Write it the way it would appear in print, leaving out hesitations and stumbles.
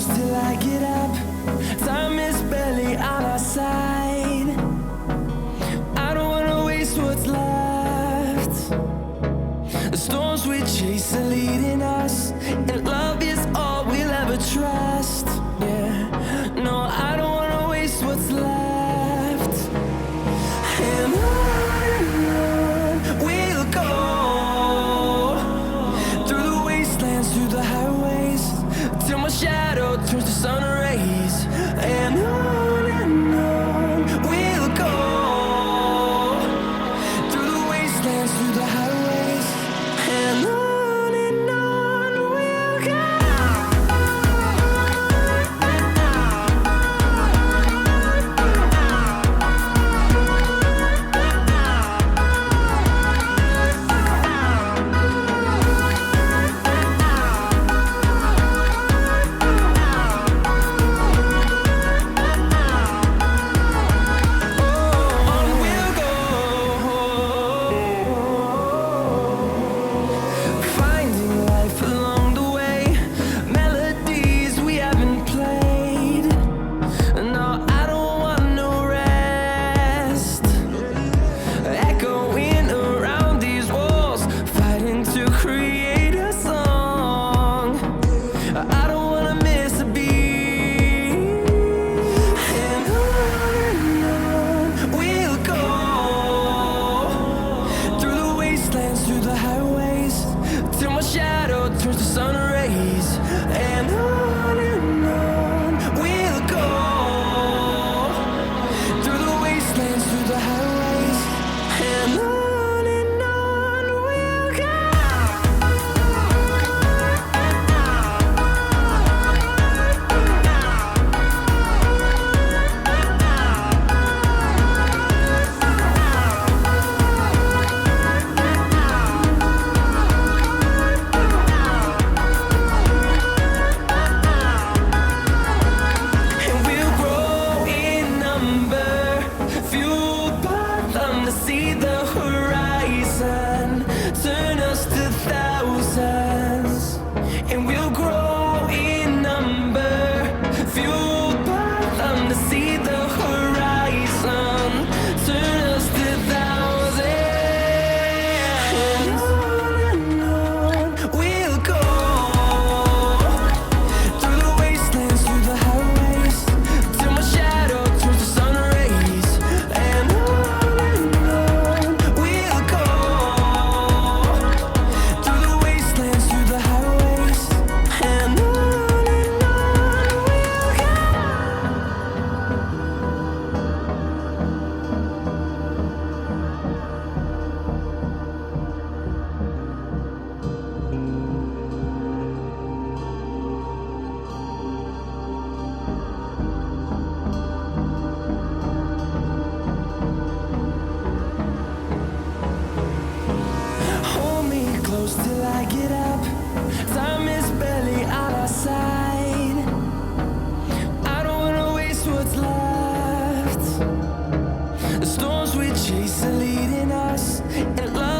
close till I get up. Time is barely on our side. I don't wanna waste what's left. The storms we chase are leading us, and love is all we'll ever trust. Yeah, no, I don't wanna waste what's left. And on we'll go, through the wastelands, through the highways, till my shadow turns to sun rays. And on we'll go, through the wastelands, through the highways, and on we'll go. Finding life along the way, melodies we haven't played. No, I don't want no rest. Echoing around these walls, fighting to create a song. I don't wanna miss a beat. And on we'll go, through the wastelands, through the highways, till my shadow turns to sun rays. And on we'll go, through the wastelands, through the highways, and on we'll go. And we'll grow in number, fueled by them to see the horizon, turn us to thousands. And we'll grow in number, fueled by them to see the horizon, turn us to thousands. And on we'll go, through the wastelands, through the highways, till my shadow turns to sun rays. And on we'll go, through the wastelands, through the highways, and on we'll go. Hold me close till I get up. Time is barely on our side. I don't wanna waste what's left. The storms we chase are leading us, and love